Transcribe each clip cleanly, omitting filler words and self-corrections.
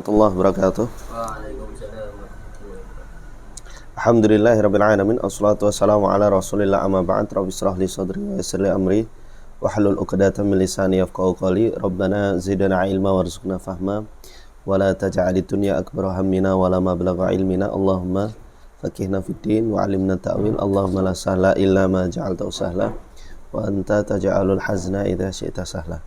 warahmatullahi wabarakatuh. Waalaikumsalam warahmatullahi wabarakatuh. Alhamdulillahirabbil alamin. Wassalatu wassalamu ala Rasulillah amma ba'd. Rabbi shrah li sadri wa yassir li amri wahlul 'uqdatam min lisani yafqahu qawli. Rabbana zidna ilma warzuqna fahma wa la taj'alid dunya akbar hammina wa la mablagha ilmina. Allahumma faqihna fid din wa 'allimna ta'wil. Allahumma la sahla illa ma ja'altahu sahla wa anta taj'alul hazna idza syi'ta sahla.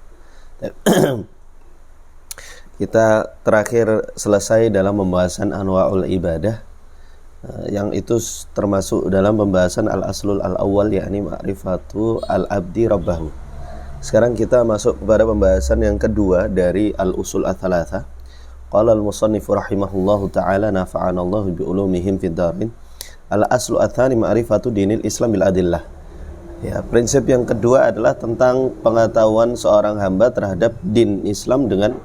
Kita terakhir selesai dalam pembahasan anwa'ul ibadah, yang itu termasuk dalam pembahasan al-aslul al-awwal, yakni ma'rifatu al-abdi rabbahu. Sekarang kita masuk kepada pembahasan yang kedua dari al-usul ats-tsalatsah. Qala al-musannifu rahimahullahu ta'ala nafa'anallahu bi'ulumihim fid darin. Al-aslu ats-tsani ma'rifatu dinil Islam bil adillah. Ya, prinsip yang kedua adalah tentang pengetahuan seorang hamba terhadap din Islam dengan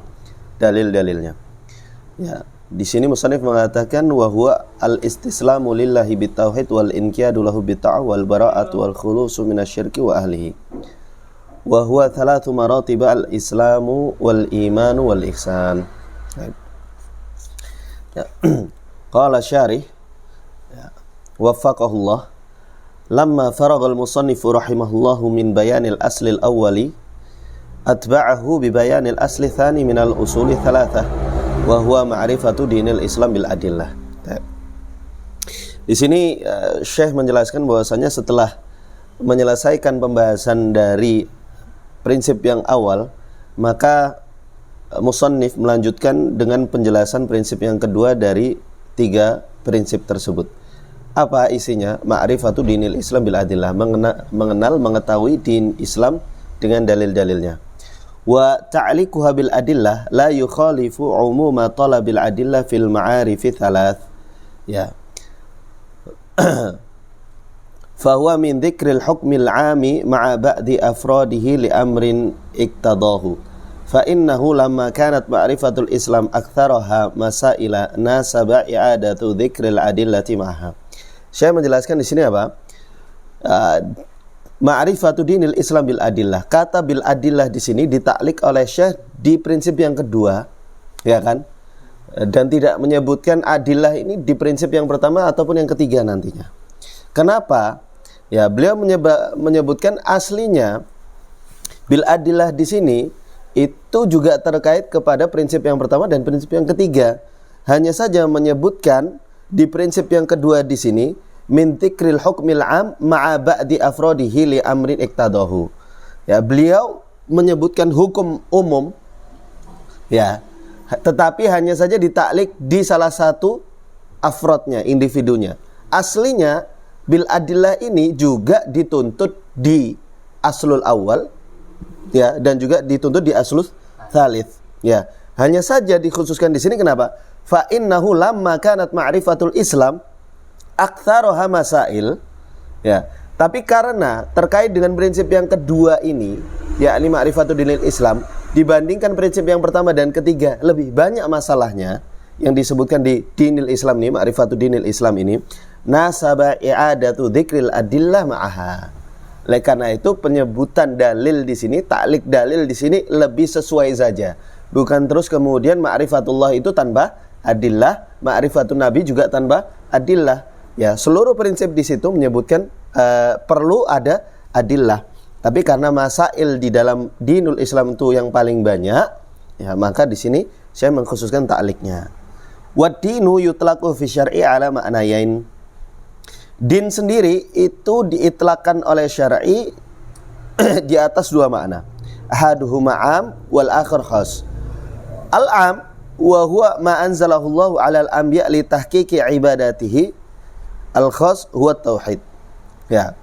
dalil-dalilnya. Ya, di sini musannif mengatakan wa huwa al-istislamu lillahi bitauhid wal inqiyadu lahu bitta'ah wal bara'atu wal khulusu minasyirki wa ahlihi. Wa huwa thalathu maratib al-islamu wal imanu wal ihsan. Ya. Qala syarih ya, waffaqahullah lamma faragha al-musannifu rahimahullahu min bayanil asli al-awwali atba'ahu bi bayanil asli tsani minal usuli tsalatsah wa huwa ma'rifatu dinil Islam bil adillah. Di sini Syekh menjelaskan bahwasanya setelah menyelesaikan pembahasan dari prinsip yang awal, maka musannif melanjutkan dengan penjelasan prinsip yang kedua dari tiga prinsip tersebut. Apa isinya? Ma'rifatu dinil Islam bil adillah, mengenal mengetahui din Islam dengan dalil-dalilnya. Wa ta'liquha bil adillah la yukhalifu umuma talabil adillah fil ma'arifi thalath. Ya. Fahuwa min dzikril hukmil 'ami ma'a ba'di afradihi li amrin iktadahu. Fa innahu lamma kanat ma'rifatul Islam aktsaraha masaila nasaba i'adatu dzikril adillati ma'ha. Saya menjelaskan di sini apa? Ma'rifatu dinil Islam bil adillah. Kata bil adillah di sini ditaklik oleh Syekh di prinsip yang kedua, ya kan? Dan tidak menyebutkan adillah ini di prinsip yang pertama ataupun yang ketiga nantinya. Kenapa? Ya, beliau menyebutkan aslinya bil adillah di sini itu juga terkait kepada prinsip yang pertama dan prinsip yang ketiga. Hanya saja menyebutkan di prinsip yang kedua di sini min dzikril hukmil 'am ma'a ba'di afradihi li amrin iktadahu. Ya, beliau menyebutkan hukum umum, ya, tetapi hanya saja ditaklik di salah satu afrodnya, individunya. Aslinya bil adillah ini juga dituntut di aslul awal, ya, dan juga dituntut di aslul tsalits. Ya, hanya saja dikhususkan di sini kenapa? Fa innahu lamma kanat ma'rifatul Islam aktsaroha masail, ya. Tapi karena terkait dengan prinsip yang kedua ini, yakni ma'rifatul dinil Islam, dibandingkan prinsip yang pertama dan ketiga lebih banyak masalahnya yang disebutkan di dinil Islam ini, ma'rifatul dinil Islam ini, nasaba i'adatu dzikril adillah ma'aha. Oleh karena itu penyebutan dalil di sini, taklik dalil di sini lebih sesuai saja. Bukan terus kemudian ma'rifatullah itu tanpa adillah, ma'rifatun nabi juga tanpa adillah. Ya, seluruh prinsip di situ menyebutkan perlu ada adillah. Tapi karena masail di dalam dinul Islam itu yang paling banyak, ya, maka di sini saya mengkhususkan takliknya. Wad-dinu yutlaqu fi syar'i ala ma'nayain. Din sendiri itu diitlaqkan oleh syar'i di atas dua makna. Ahaduhuma 'am wal akhar khas. Al-'am wa huwa ma anzalahu Allahu 'alal anbiya li tahqiqi ibadatihi. Al-khas huwa tauhid. Ya.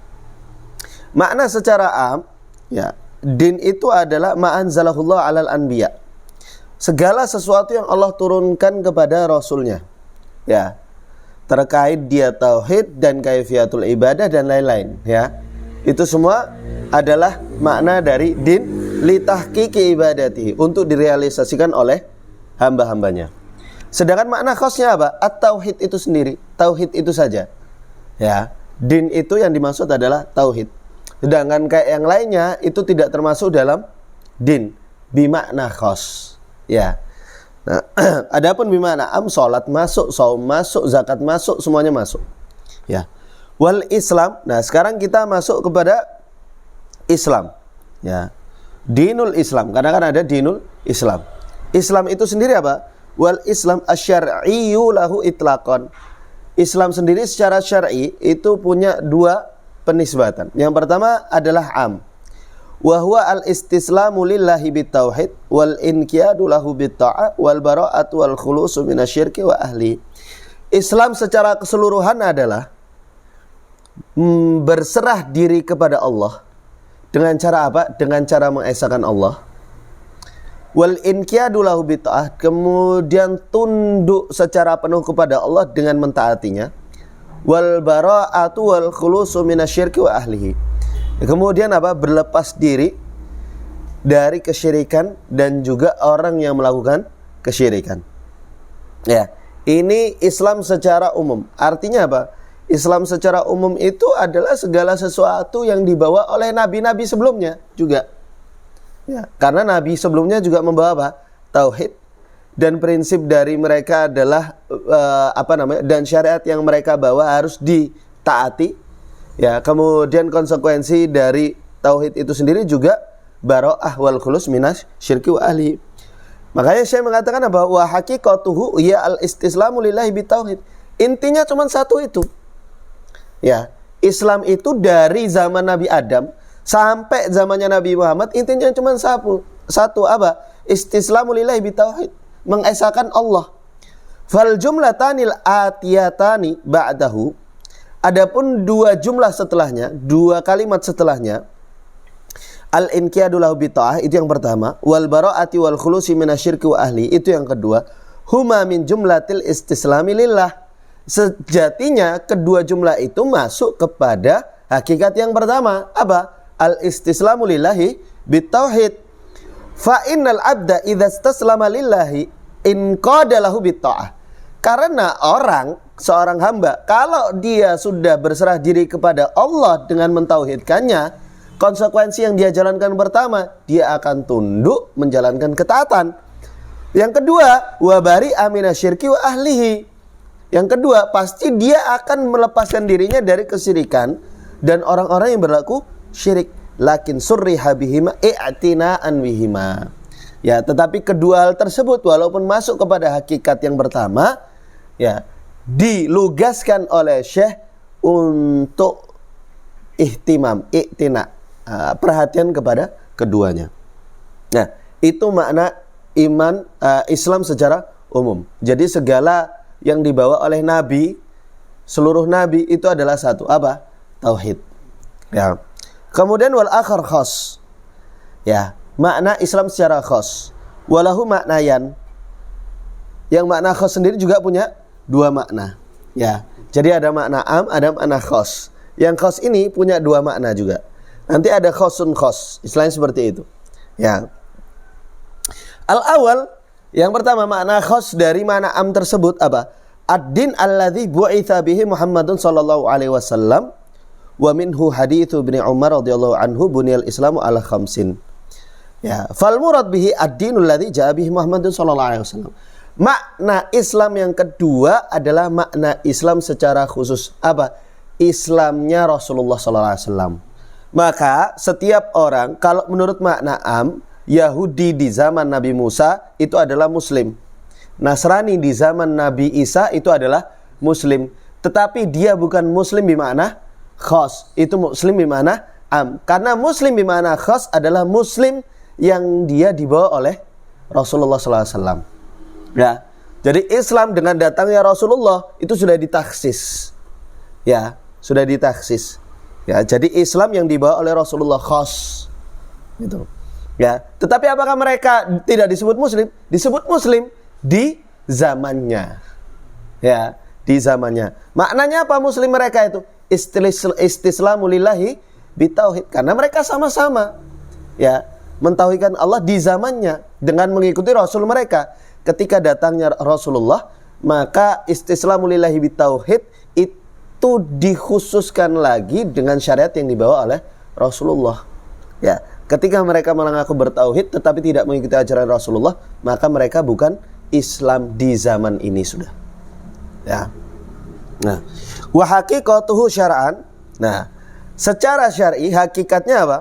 Makna secara am, ya, din itu adalah ma anzalahullah 'alal anbiya. Segala sesuatu yang Allah turunkan kepada rasulnya. Ya. Terkait dia tauhid dan kaifiatul ibadah dan lain-lain, ya. Itu semua adalah makna dari din li tahqiqi ibadatihi, untuk direalisasikan oleh hamba-hambanya. Sedangkan makna khasnya apa? At-tauhid itu sendiri, tauhid itu saja. Ya, din itu yang dimaksud adalah tauhid. Sedangkan kayak yang lainnya itu tidak termasuk dalam din, bimakna khas. Ya. Nah, adapun bimana am, salat masuk, saum masuk, zakat masuk, semuanya masuk. Ya. Wal Islam. Nah, sekarang kita masuk kepada Islam. Ya. Dinul Islam. Karena kan ada dinul Islam. Islam itu sendiri apa? Wal Islam asyar'iyyu lahu itlaqan. Islam sendiri secara syar'i itu punya dua penisbatan. Yang pertama adalah am. Wa huwa al-istislamu lillahi bitauhid wal inqiyadu lahu bitta'ah wal bara'atu wal khulusu minasyirki wa ahli. Islam secara keseluruhan adalah berserah diri kepada Allah. Dengan cara apa? Dengan cara mengesahkan Allah. Wal inqiyadu lahu bitta'ah, kemudian tunduk secara penuh kepada Allah dengan mentaatinya. Wal bara'atu wal khulusu minasyirki wa ahlihi. Kemudian apa? Berlepas diri dari kesyirikan dan juga orang yang melakukan kesyirikan. Ya, ini Islam secara umum. Artinya apa? Islam secara umum itu adalah segala sesuatu yang dibawa oleh nabi-nabi sebelumnya juga. Ya, karena nabi sebelumnya juga membawa apa? Tauhid, dan prinsip dari mereka adalah dan syariat yang mereka bawa harus ditaati. Ya, kemudian konsekuensi dari tauhid itu sendiri juga bara'ah wal khulus minas syirki wa ahli. Makanya saya mengatakan apa? Wa haqiqatuhu ya al-istislamu lillahi bitauhid. Intinya cuma satu itu. Ya, Islam itu dari zaman Nabi Adam sampai zamannya Nabi Muhammad intinya cuma satu apa? Istislamu lillahi bitauhid, mengesahkan Allah. Fal jumlatanil atiyatani ba'dahu. Adapun dua jumlah setelahnya, dua kalimat setelahnya, al-inqiyadu lahu bitta'ah itu yang pertama, wal bara'ati wal khulusi minasyirki wa ahli itu yang kedua. Huma min jumlatil istislami lillah. Sejatinya kedua jumlah itu masuk kepada hakikat yang pertama, apa? Al-istislamu lillahi bittauhid. Fa innal abda idza istaslama lillahi inqada lahu bitta'ah. Karena seorang hamba, kalau dia sudah berserah diri kepada Allah dengan mentauhidkannya, konsekuensi yang dia jalankan pertama, dia akan tunduk menjalankan ketaatan. Yang kedua, wa bari'a minasyirki wa ahlihi. Yang kedua, pasti dia akan melepaskan dirinya dari kesyirikan dan orang-orang yang berlaku syirik. Lakin surriha bihima i'tina'an bihima. Ya, tetapi kedua hal tersebut walaupun masuk kepada hakikat yang pertama, ya, dilugaskan oleh Syekh untuk i'tina, perhatian kepada keduanya. Nah, itu makna iman Islam secara umum. Jadi segala yang dibawa oleh Nabi, seluruh Nabi itu adalah satu, apa? Tauhid. Ya. Kemudian wal akhar khas. Ya, makna Islam secara khas. Walahu maknayan. Yang makna khas sendiri juga punya dua makna. Ya, jadi ada makna am, ada makna khas. Yang khas ini punya dua makna juga. Nanti ada khasun khas, istilahnya seperti itu. Ya. Al-awwal, yang pertama makna khas dari makna am tersebut apa? Ad-din alladzi bu'itsa bihi Muhammadun sallallahu alaihi wasallam wa minhu haditsu Ibnu Umar radhiyallahu anhu buniyal Islamu ala khamsin. Ya, fal murad bihi ad-dinul ladzi ja'a bihi Muhammadun sallallahu alaihi wasallam. Makna Islam yang kedua adalah makna Islam secara khusus. Apa? Islamnya Rasulullah sallallahu alaihi wasallam. Maka setiap orang, kalau menurut makna am, Yahudi di zaman Nabi Musa itu adalah muslim. Nasrani di zaman Nabi Isa itu adalah muslim. Tetapi dia bukan muslim bermakna khas. Itu muslim bermakna am. Karena muslim bermakna khas adalah muslim yang dia dibawa oleh Rasulullah SAW. Ya. Jadi Islam dengan datangnya Rasulullah itu sudah ditaksis. Ya, sudah ditaksis. Ya, jadi Islam yang dibawa oleh Rasulullah khas. Gitu. Ya, tetapi apakah mereka tidak disebut muslim? Disebut muslim di zamannya. Ya, di zamannya. Maknanya apa muslim mereka itu? Istislamu lillahi bitauhid. Karena mereka sama-sama ya mentauhidkan Allah di zamannya dengan mengikuti Rasul mereka. Ketika datangnya Rasulullah, maka istislamu lillahi bitauhid itu dikhususkan lagi dengan syariat yang dibawa oleh Rasulullah. Ya, ketika mereka mengaku bertauhid tetapi tidak mengikuti ajaran Rasulullah, maka mereka bukan Islam di zaman ini sudah. Ya. Nah, wa haqiqatuhu syar'an. Nah, secara syar'i hakikatnya apa?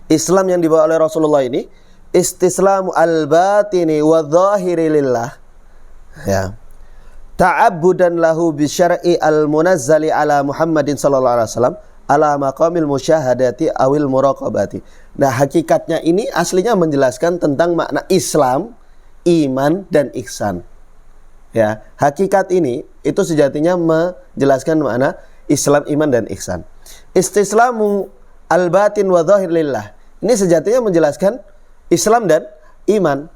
Islam yang dibawa oleh Rasulullah ini istislamu al-batini wa dhahiri lillah. Ya. Ta'abbudan lahu bi syar'i al-munazzali ala Muhammadin sallallahu alaihi wasallam ala maqamil musyahadati awil muraqabati. Nah, hakikatnya ini aslinya menjelaskan tentang makna Islam, iman dan ihsan. Ya, hakikat ini itu sejatinya menjelaskan makna Islam, iman dan ihsan. Istislamu al-batin wa dhahir lillah. Ini sejatinya menjelaskan Islam dan iman.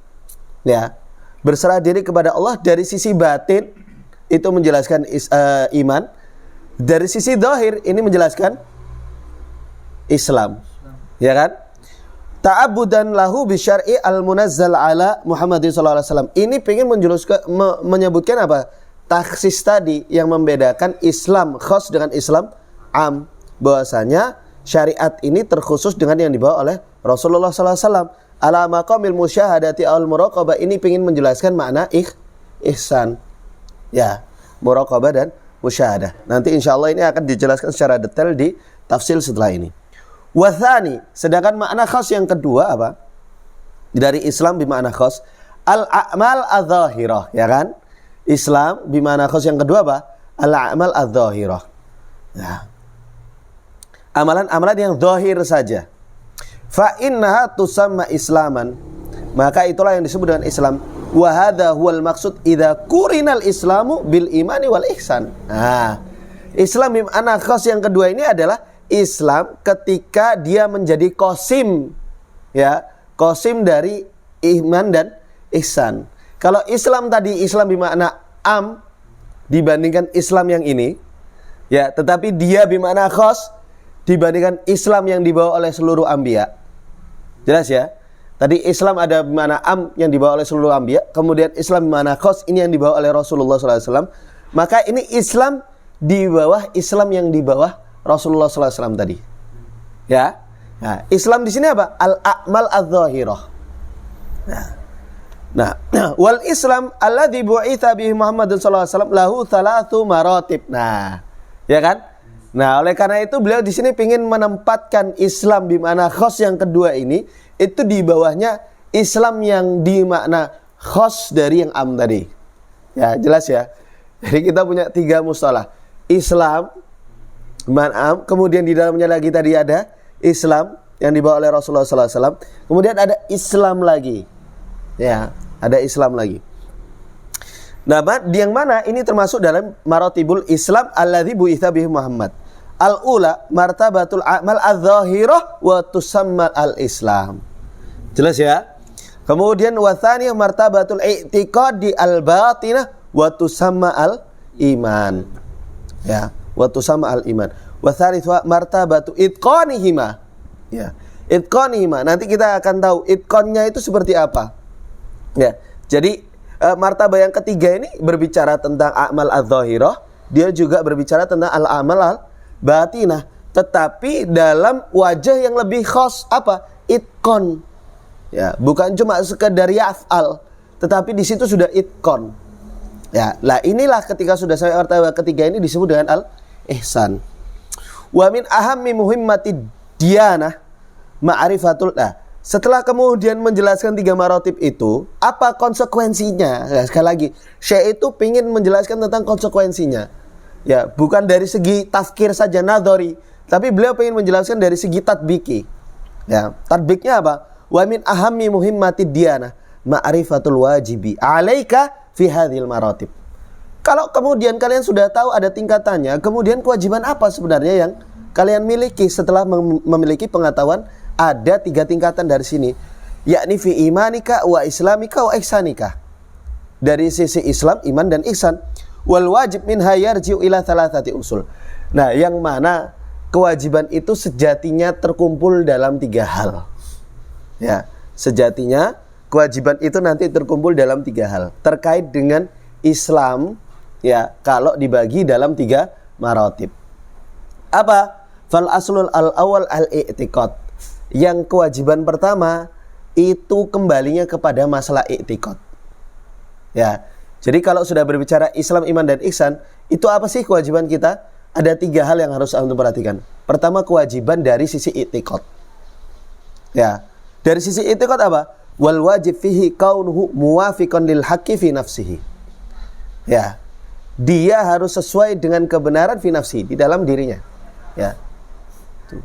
Ya, berserah diri kepada Allah dari sisi batin itu menjelaskan iman. Dari sisi zahir ini menjelaskan Islam. Ya kan? Ta'abudan lahu bisyar'i al-munazzal ala Muhammadin sallallahu alaihi wasallam. Ini ingin menyebutkan apa? Taksis tadi yang membedakan Islam khas dengan Islam am. Bahwasanya syariat ini terkhusus dengan yang dibawa oleh Rasulullah sallallahu alaihi wasallam. Ala maqamil musyahadati al muraqabah, ini ingin menjelaskan makna ihsan. Ya, muraqabah dan musyahadah. Nanti insyaallah ini akan dijelaskan secara detail di tafsir setelah ini. Wathani, sedangkan makna khas yang kedua apa? Dari Islam bermakna khas al-a'mal adz-dzahirah, ya kan? Islam bermakna khas yang kedua apa? Al-a'mal adz-dzahirah. Ya. Amalan-amalan yang zahir saja. Fa innaha tusamma islaman. Maka itulah yang disebut dengan Islam. Wa hadza huwal maqsud idza qurinal islamu bil imani wal ihsan. Nah, Islam bermakna khas yang kedua ini adalah Islam ketika dia menjadi qasim, ya, qasim dari iman dan ihsan. Kalau Islam tadi Islam bermakna am dibandingkan Islam yang ini, ya, tetapi dia bermakna khas dibandingkan Islam yang dibawa oleh seluruh anbiya. Jelas ya? Tadi Islam ada bermakna am yang dibawa oleh seluruh anbiya, kemudian Islam bermakna khas ini yang dibawa oleh Rasulullah SAW. Maka ini Islam di bawah Islam yang di bawah Rasulullah SAW tadi, ya. Nah, Islam di sini apa? Al-a'mal adz-dzahirah. Nah, wal Islam alladzi bu'itsa bihi Muhammadun sallallahu alaihi wasallam lahu thalathu maratib. Nah, ya kan? Nah, oleh karena itu beliau di sini ingin menempatkan Islam di mana khas yang kedua ini itu di bawahnya Islam yang di makna khas dari yang am tadi. Ya, jelas ya. Jadi kita punya 3 mustalah. Islam am, kemudian di dalamnya lagi tadi ada Islam yang dibawa oleh Rasulullah SAW. Kemudian ada Islam lagi, ya, ada Islam lagi. Nah, yang mana ini termasuk dalam maratibul Islam alladzi bu'itsa bihi Muhammad. Al-ula martabatul a'mal adz-dzahirah wa tusamma al-Islam. Jelas ya? Kemudian wa tsaniyah martabatul i'tiqadi al-batinah wa tusamma al-iman. Ya, wa tusamma al-iman. Wa tsalitsah martabatu itqanihima. Ya, itqanihima. Nanti kita akan tahu itqannya itu seperti apa. Ya. Jadi martabah yang ketiga ini berbicara tentang a'mal adz-dzahirah, dia juga berbicara tentang al-amal al-batinah, tetapi dalam wajah yang lebih khas apa? Itqan. Ya, bukan cuma sekedar yaf'al, tetapi di situ sudah itqan. Ya, lah inilah ketika sudah sampai martabah ketiga ini disebut dengan al-ihsan. Wa min ahammi muhimmatid diyanah ma'rifatul. Nah, setelah kemudian menjelaskan 3 maratib itu, apa konsekuensinya? Nah, sekali lagi, Syekh itu ingin menjelaskan tentang konsekuensinya. Ya, bukan dari segi tafkir saja nadhari, tapi beliau ingin menjelaskan dari segi tatbiki. Ya, tatbiknya apa? Wa min ahammi muhimmatid diyanah ma'rifatul wajibi 'alaika fi hadhil maratib. Kalau kemudian kalian sudah tahu ada tingkatannya, kemudian kewajiban apa sebenarnya yang kalian miliki setelah memiliki pengetahuan ada 3 tingkatan dari sini, yakni fi imanika wa islamika wa ihsanika. Dari sisi Islam, iman dan ihsan. Wal wajib minha yarji'u ila thalathati usul. Nah, yang mana kewajiban itu sejatinya terkumpul dalam 3 hal. Ya, sejatinya kewajiban itu nanti terkumpul dalam 3 hal terkait dengan Islam, ya, kalau dibagi dalam 3 maratib. Apa? Fal aslul al-awwal al-i'tiqad. Yang kewajiban pertama itu kembalinya kepada masalah i'tiqad. Ya. Jadi kalau sudah berbicara Islam, iman dan ihsan, itu apa sih kewajiban kita? Ada 3 hal yang harus antum perhatikan. Pertama, kewajiban dari sisi i'tiqad. Ya. Dari sisi i'tiqad apa? Wal wajib fihi kaunuhu muwafiqan lil haqqi fi nafsihi. Ya. Dia harus sesuai dengan kebenaran fi nafsihi, di dalam dirinya. Ya. Tuh.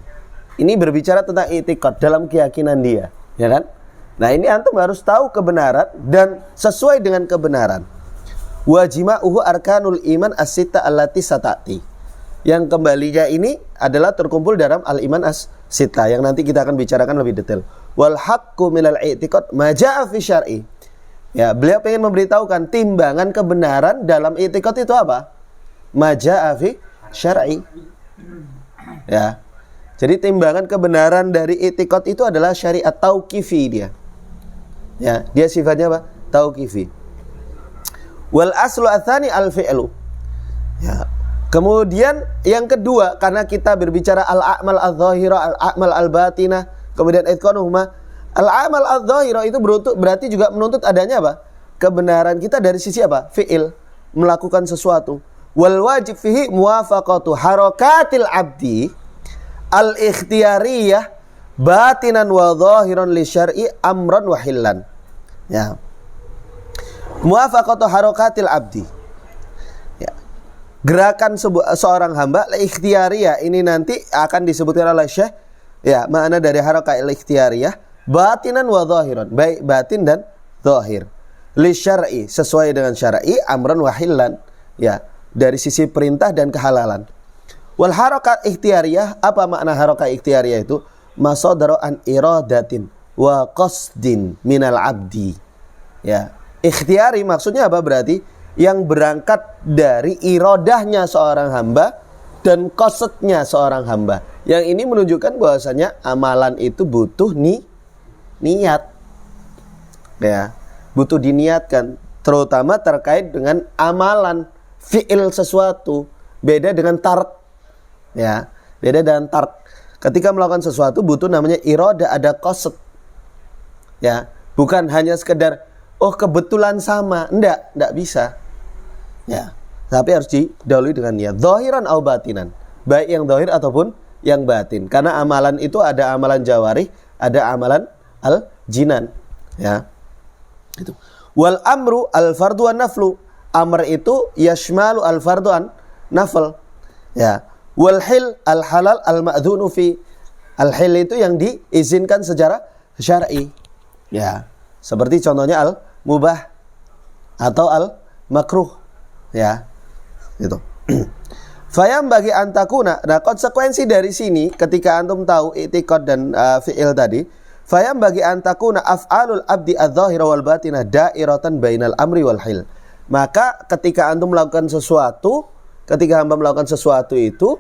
Ini berbicara tentang i'tiqad dalam keyakinan dia, ya kan? Nah, ini antum harus tahu kebenaran dan sesuai dengan kebenaran. Wajima'uhu arkanul iman as-sitta allati satati. Yang kembalinya ini adalah terkumpul dalam al-iman as-sitta yang nanti kita akan bicarakan lebih detail. Wal haqqu minal i'tiqad ma ja'a fi syar'i. Ya, beliau ingin memberitahukan timbangan kebenaran dalam i'tiqad itu apa? Ma ja'a fi syar'i. Ya. Jadi timbangan kebenaran dari i'tiqad itu adalah syariat tauqifi dia. Ya, dia sifatnya apa? Tauqifi. Wal aslu atsani al fi'lu. Ya. Kemudian yang kedua, karena kita berbicara al-a'mal adz-dzahira, al-a'mal al-batinah, kemudian itqanuhuma, al-a'mal adz-dzahira itu berarti juga menuntut adanya apa? Kebenaran kita dari sisi apa? Fi'il, melakukan sesuatu. Wal wajib fihi muwafaqatu harakatil abdi al-ikhtiyariyah batinan wa dhahiran li syar'i amran wa hillan. Ya. Muwafaqatu harakatil abdi. Ya. Gerakan seorang hamba ikhtiyariyah ini nanti akan disebutkan oleh Syekh. Ya, makna dari harakatil ikhtiyariyah batinan wa dhahiran, baik batin dan zahir. Li syar'i, sesuai dengan syar'i, amran wa hillan. Ya, dari sisi perintah dan kehalalan. Wal harakat ikhtiyariyah, apa makna harakat ikhtiyariyah itu? Masadaru an iradatin wa qasdin minal abdi. Ya, ikhtiyari maksudnya apa berarti? Yang berangkat dari irodahnya seorang hamba dan qasdnya seorang hamba. Yang ini menunjukkan bahwasanya amalan itu butuh niat. Ya, butuh diniatkan, terutama terkait dengan amalan fi'il sesuatu. Beda dengan tark. Ya, beda dengan tark. Ketika melakukan sesuatu butuh namanya iradah, ada qasd. Ya, bukan hanya sekedar oh kebetulan sama, enggak bisa. Ya, tapi harus didahului dengan niat. Zahiran au batinan, baik yang zahir ataupun yang batin. Karena amalan itu ada amalan jawarih, ada amalan al-jinan. Ya. Itu. Wal amru al-fardu wan naflu. Amr itu yashmalu al-fardu an nafl. Ya. Wal hil al-halal al-ma'dzunu fi. Al-hil itu yang diizinkan secara syar'i. Ya. Seperti contohnya al-mubah atau al-makruh. Ya. Gitu. Fayam bagi antakuna. Nah, konsekuensi dari sini ketika antum tahu i'tiqad dan fi'il tadi, fayam bagi antakuna af'alul abdi adz-dzahira wal batinah da'iratan bainal amri wal hil. Maka ketika antum melakukan sesuatu, ketika hamba melakukan sesuatu itu,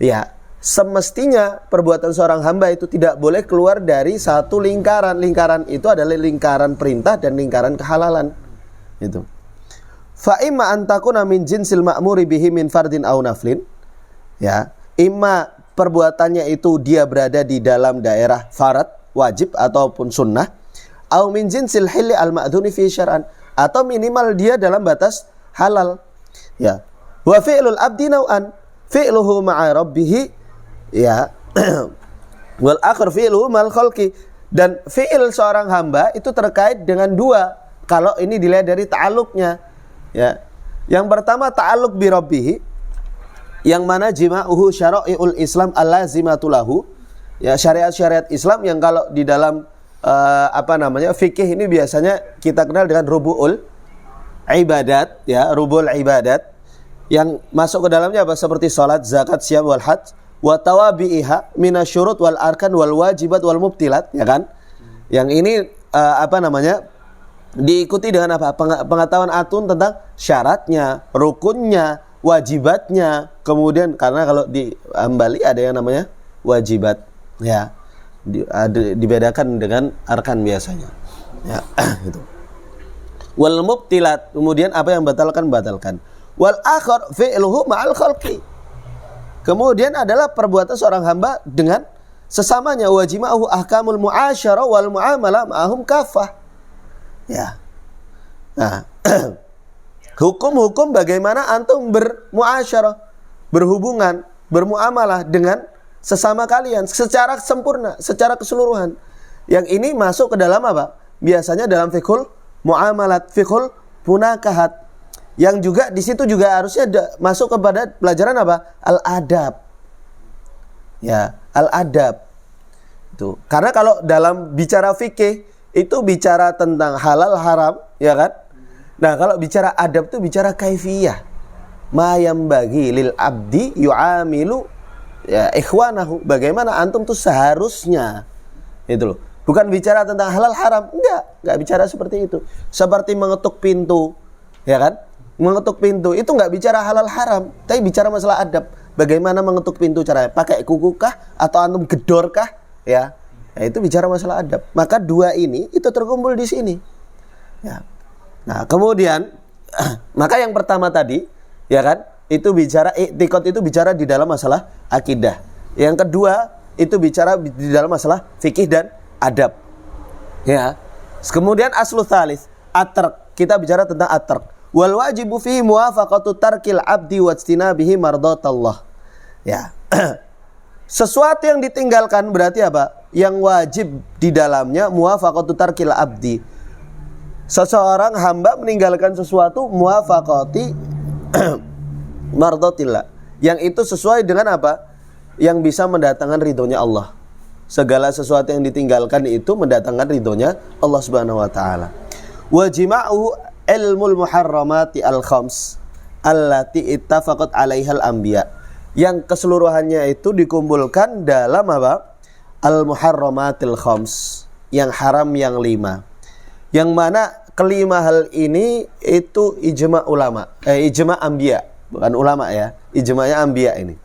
ya, semestinya perbuatan seorang hamba itu tidak boleh keluar dari satu lingkaran. Lingkaran itu adalah lingkaran perintah dan lingkaran kehalalan. Itu. Fa imma an takuna min jinsil ma'muri bihi min fardin aw naflin. Ya, imma perbuatannya itu dia berada di dalam daerah farad, wajib ataupun sunnah, aw min jinsil hilli al ma'dzuni fi syar'an, atau minimal dia dalam batas halal. Ya. Wa fi'lul abdi naw'an, fi'luhu ma'a rabbih, ya. Wal akhir fi'luhu mal khalqi. Dan fi'il seorang hamba itu terkait dengan dua kalau ini dilihat dari ta'alluqnya. Ya. Yang pertama ta'alluq bi rabbih, yang mana jima'uhu syara'iul Islam allazimatu lahu. Ya, syariat-syariat Islam yang kalau di dalam fikih ini biasanya kita kenal dengan rubu'ul ibadat, ya, rubu'ul ibadat. Yang masuk ke dalamnya apa? Seperti salat, zakat, syam wal hajj wa tawabi'iha minasyurut wal arkan wal wajibat wal mubtilat, ya kan? Yang ini diikuti dengan apa? Pengetahuan atun tentang syaratnya, rukunnya, wajibatnya. Kemudian karena kalau di Hambali ada yang namanya wajibat, ya, dibedakan dengan arkan biasanya, ya. Gitu. Wal mubtilat, kemudian apa yang batalkan. Wal akhar fi'luhu ma'al khalqi. Kemudian adalah perbuatan seorang hamba dengan sesamanya. Wajima'uhu ahkamul mu'asyarah wal mu'amalah ma'ahum kafah. Ya. Nah, Hukum-hukum bagaimana antum bermuasyarah, berhubungan, bermuamalah dengan sesama kalian secara sempurna, secara keseluruhan. Yang ini masuk ke dalam apa? Biasanya dalam fiqhul muamalat, fiqhul munakahat. Yang juga di situ juga harusnya masuk kepada pelajaran apa? Al-adab. Ya, al-adab. Itu. Karena kalau dalam bicara fikih itu bicara tentang halal haram, ya kan? Nah, kalau bicara adab itu bicara kaifiyah. Ma yambagi lil abdi yu'amilu ya ikhwanahu. Bagaimana antum tuh seharusnya. Itu loh. Bukan bicara tentang halal haram, enggak bicara seperti itu. Seperti mengetuk pintu, ya kan? Mengetuk pintu itu enggak bicara halal haram, tapi bicara masalah adab. Bagaimana mengetuk pintu caranya? Pakai kuku kah atau antum gedor kah? Ya. Nah, itu bicara masalah adab. Maka dua ini itu terkumpul di sini. Ya. Nah, kemudian maka yang pertama tadi, ya kan? Itu bicara i'tiqad, itu bicara di dalam masalah akidah. Yang kedua, itu bicara di dalam masalah fikih dan adab. Ya. Kemudian aslu tsalis, at-tark. Kita bicara tentang at-tark. Wal wajibu fihi muwafaqatu tarkil abdi wa ijtinabihi mardatallah. Ya. Sesuatu yang ditinggalkan berarti apa? Yang wajib di dalamnya muwafaqatu tarkil abdi. Seseorang hamba meninggalkan sesuatu muwafaqati mardatillah. Yang itu sesuai dengan apa? Yang bisa mendatangkan ridhonya Allah. Segala sesuatu yang ditinggalkan itu mendatangkan ridhonya Allah Subhanahu wa taala. Wa jima'u ilmul muharramati al-khams allati ittafaqat 'alaiha al-anbiya. Yang keseluruhannya itu dikumpulkan dalam apa? Al-muharramatil khams, yang haram yang 5. Yang mana kelima hal ini itu ijma' ulama, ijma' anbiya, bukan ulama ya, ijma'nya anbiya ini.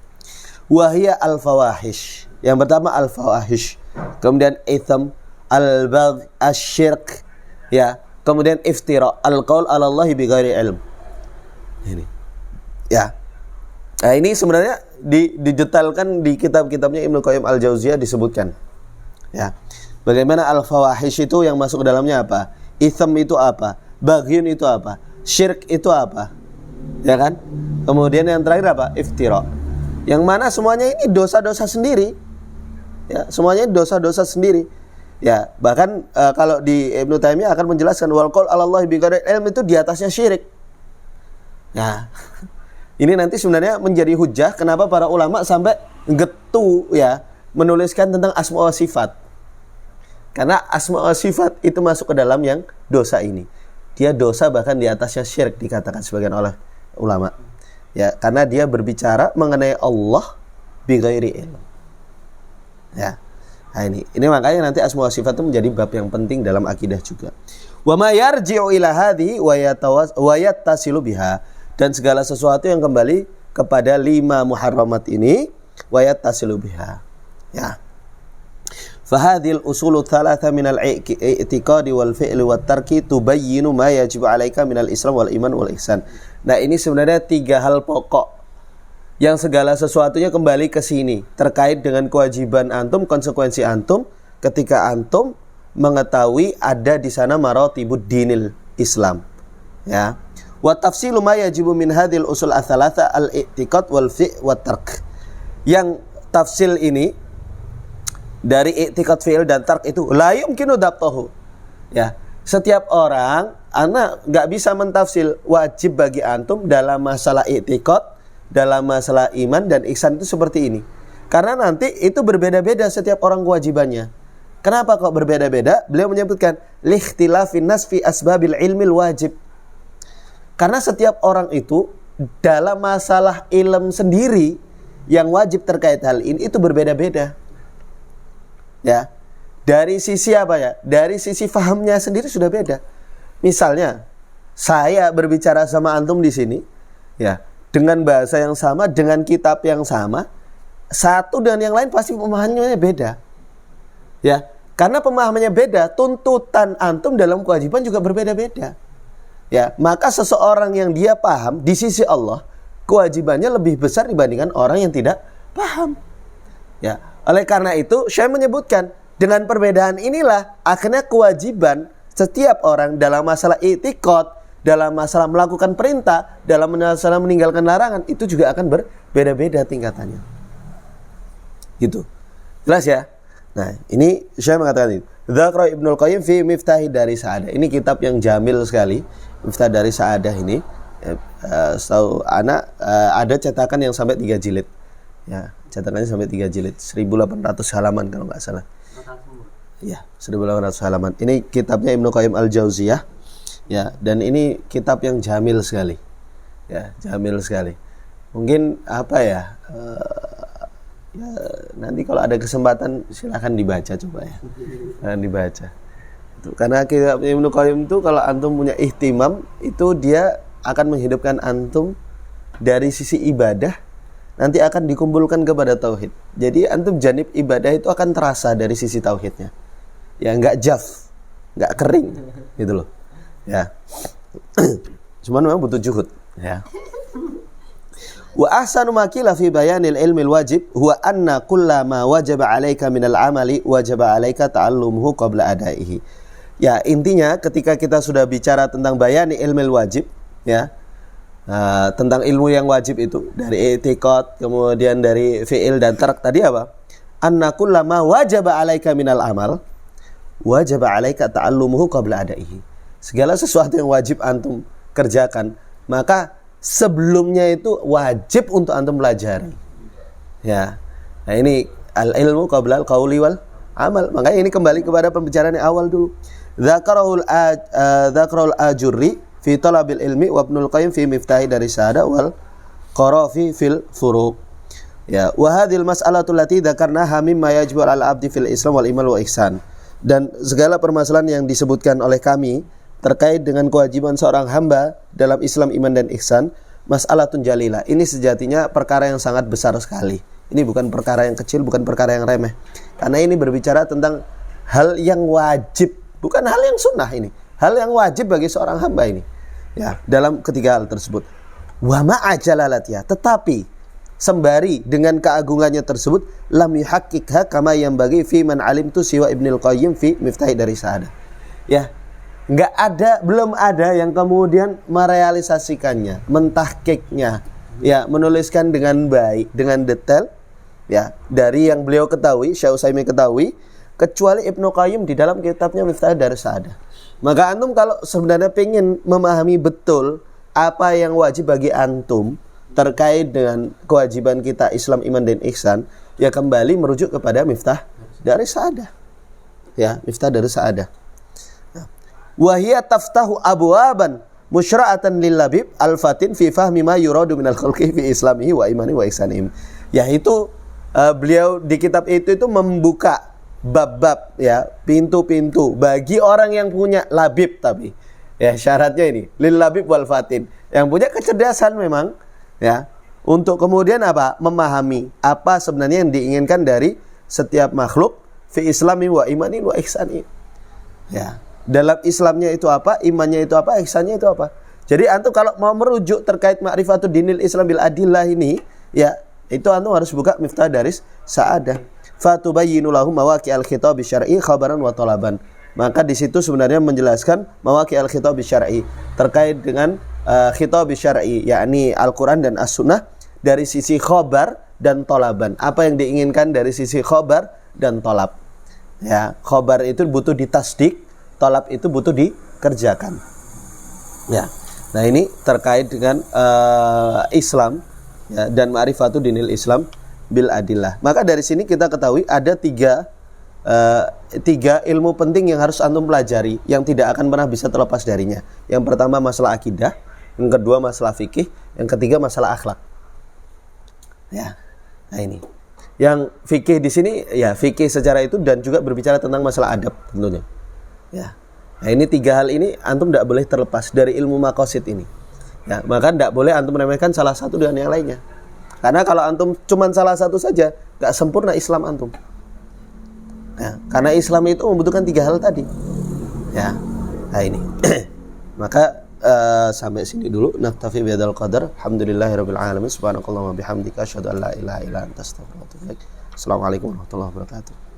Wahia al-fawahish. Yang pertama al-fawahish, kemudian itham, al-bagh, asyirk, ya, kemudian iftira, al-qaul 'ala Allah bighairi ilm. Ini. Ya. Nah, ini sebenarnya didetailkan di kitab-kitabnya Ibnu Qayyim al-Jauziyah disebutkan. Ya. Bagaimana al-fawahish itu yang masuk ke dalamnya apa? Itham itu apa? Baghiyun itu apa? Syirk itu apa? Ya kan? Kemudian yang terakhir apa? Iftira. Yang mana semuanya ini dosa-dosa sendiri. Ya, semuanya dosa-dosa sendiri. Ya, bahkan kalau di Ibnu Taimiyah akan menjelaskan wal qaul 'ala Allah bighairi ilm itu di atasnya syirik. Ya. Ini nanti sebenarnya menjadi hujah kenapa para ulama sampai getu ya menuliskan tentang asma wa sifat. Karena asma wa sifat itu masuk ke dalam yang dosa ini. Dia dosa bahkan di atasnya syirik dikatakan sebagian oleh ulama. Ya, karena dia berbicara mengenai Allah bighairi ilm. Ya. Nah, ini makanya nanti asma wa sifat itu menjadi bab yang penting dalam akidah juga. Wa ma yarji'u ila hadhihi wa yattasilu biha, dan segala sesuatu yang kembali kepada 5 muharramat ini wa yattasilu biha. Ya. Fahadhil usulu thalatha minal i'tiqadi wal fi'li wat tarki tubayyinu ma yajibu 'alaika minal islam wal iman wal ihsan. Nah, ini sebenarnya 3 hal pokok yang segala sesuatunya kembali ke sini terkait dengan kewajiban antum, konsekuensi antum ketika antum mengetahui ada di sana maratibud dinil Islam. Ya. Wa tafsilu ma yajibu min hadhil usul ats-tsalatsa al-i'tiqad wal fi' wat tark. Yang tafsil ini dari i'tiqad, fi'il dan tark itu la yumkinu dabtahu. Ya, setiap orang enggak bisa mentafsil. Wajib bagi antum dalam masalah i'tiqad, dalam masalah iman dan ihsan itu seperti ini. Karena nanti itu berbeda-beda setiap orang kewajibannya. Kenapa kok berbeda-beda? Beliau menyebutkan likhtilafin nas fi asbabil ilmil wajib. Karena setiap orang itu dalam masalah ilm sendiri yang wajib terkait hal ini itu berbeda-beda. Ya. Dari sisi apa ya? Dari sisi fahamnya sendiri sudah beda. Misalnya, saya berbicara sama antum di sini, ya, dengan bahasa yang sama, dengan kitab yang sama, satu dan yang lain pasti pemahamannya beda. Ya, karena pemahamannya beda, tuntutan antum dalam kewajiban juga berbeda-beda. Ya, maka seseorang yang dia paham di sisi Allah, kewajibannya lebih besar dibandingkan orang yang tidak paham. Ya, oleh karena itu saya menyebutkan dengan perbedaan inilah akhirnya kewajiban setiap orang dalam masalah i'tiqad, dalam masalah melakukan perintah, dalam masalah meninggalkan larangan, itu juga akan berbeda-beda tingkatannya. Gitu. Jelas ya? Nah, ini saya mengatakan itu. Dzakara Ibnul Qayyim fi Miftahi Dari Sa'adah. Ini kitab yang jamil sekali. Miftah Dari Sa'adah ini, setahu anak ada cetakan yang sampai 3 jilid. Ya, cetakannya sampai 3 jilid, 1800 halaman kalau nggak salah. Ya, 1800 halaman. Ini kitabnya Ibnu Qayyim Al-Jauziyah. Ya, dan ini kitab yang jamil sekali. Ya, jamil sekali. Mungkin apa ya? Ya, nanti kalau ada kesempatan silakan dibaca coba ya. Silakan dibaca. Itu karena kitab Ibnu Qayyim itu kalau antum punya ihtimam, itu dia akan menghidupkan antum dari sisi ibadah, nanti akan dikumpulkan kepada tauhid. Jadi antum janib ibadah itu akan terasa dari sisi tauhidnya. Ya enggak jaf, enggak kering gitu loh. Ya. Cuman memang butuh juhud, ya. Wa ahsanu ma qila fi bayanil ilmil wajib huwa anna kullama wajaba 'alaika minal amali wajaba 'alaika ta'allumuhu qabla adaihi. Ya, intinya ketika kita sudah bicara tentang bayani ilmil wajib, ya. Tentang ilmu yang wajib itu dari i'tiqad, kemudian dari fi'il dan tark tadi apa? Anna kullama wajaba 'alaika minal amal wajaba 'alaika ta'allumuhu qabla adaihi. Segala sesuatu yang wajib antum kerjakan, maka sebelumnya itu wajib untuk antum pelajari. Ya. Nah, ini al-ilmu qabla al-qauli wal amal. Makanya ini kembali kepada pembicaraan yang awal dulu. Dzakarahul Ajurri fi talabil ilmi wa Ibnul Qayyim fi Miftahi Dari Sa'adah wal Qarafi fil Furuq. Ya, wa hadhil mas'alatu allati dzakarnaha mimma yajibu 'alal 'abdi fil Islam wal iman wa ihsan. Dan segala permasalahan yang disebutkan oleh kami terkait dengan kewajiban seorang hamba dalam Islam, iman dan ihsan, mas'alatun jalilah. Ini sejatinya perkara yang sangat besar sekali. Ini bukan perkara yang kecil, bukan perkara yang remeh. Karena ini berbicara tentang hal yang wajib, bukan hal yang sunnah ini. Hal yang wajib bagi seorang hamba ini. Ya, dalam ketiga hal tersebut. Wa ma'a jalalatiyah, tetapi sembari dengan keagungannya tersebut, lam yuhaqqqiqha kama yang bagi fi man alimtu siwa Ibnul Qayyim fi Miftahi Dari Sa'adah. Ya, belum ada yang kemudian merealisasikannya, mentahqiqnya, ya, menuliskan dengan baik, dengan detail, ya, dari yang beliau ketahui, Syekh Utsaimin ketahui, kecuali Ibnu Qayyim di dalam kitabnya Miftahi Dari Sa'adah. Maka antum kalau sebenarnya ingin memahami betul apa yang wajib bagi antum terkait dengan kewajiban kita Islam, iman dan ihsan, ya kembali merujuk kepada Miftah Dari Sa'adah. Ya, Miftah Dari Sa'adah. Wa hiya taftahu abwaban musyra'atan lil labib al-fatin fi fahmi ma yuradu minal khalqi fi islamihi wa imani wa ihsanihim. Yaitu beliau di kitab itu membuka bab-bab, ya, pintu-pintu bagi orang yang punya labib, tapi ya syaratnya ini lil labib wal fatin, yang punya kecerdasan memang, ya, untuk kemudian apa? Memahami apa sebenarnya yang diinginkan dari setiap makhluk fi islami wa imani wa ihsani. Ya, dalam Islamnya itu apa, imannya itu apa, ihsannya itu apa. Jadi antum kalau mau merujuk terkait ma'rifatud dinil Islam bil adillah ini, ya, itu antum harus buka Miftah Dari Sa'adah. Fatubayyinu lahum mawaqi'al khitab syar'i khabaran wa talaban. Maka di situ sebenarnya menjelaskan mawaqi'al khitab syar'i terkait dengan khitab syar'i, yakni Al-Qur'an dan As-Sunnah dari sisi khabar dan talaban. Apa yang diinginkan dari sisi khabar dan talab. Ya, khabar itu butuh ditasdik, talab itu butuh dikerjakan. Ya. Nah, ini terkait dengan Islam, ya, dan ma'rifatud dinil Islam bil adillah. Maka dari sini kita ketahui ada tiga ilmu penting yang harus antum pelajari, yang tidak akan pernah bisa terlepas darinya. Yang pertama masalah akidah, yang kedua masalah fikih, yang ketiga masalah akhlak. Ya. Nah, ini. Yang fikih di sini, ya, fikih secara itu dan juga berbicara tentang masalah adab tentunya. Ya. Nah, ini tiga hal ini antum tidak boleh terlepas dari ilmu maqasid ini. Ya, maka tidak boleh antum meremehkan salah satu dengan yang lainnya. Karena kalau antum cuma salah satu saja, gak sempurna Islam antum. Ya, karena Islam itu membutuhkan tiga hal tadi. Ya, nah ini. Maka sampai sini dulu. Naktafi bihadzal qadar. Alhamdulillahirabbil alamin. Subhanakallahumma bihamdika asyhadu an la ilaha illa anta astaghfiruka wa atubu ilaik. Assalamualaikum warahmatullahi wabarakatuh.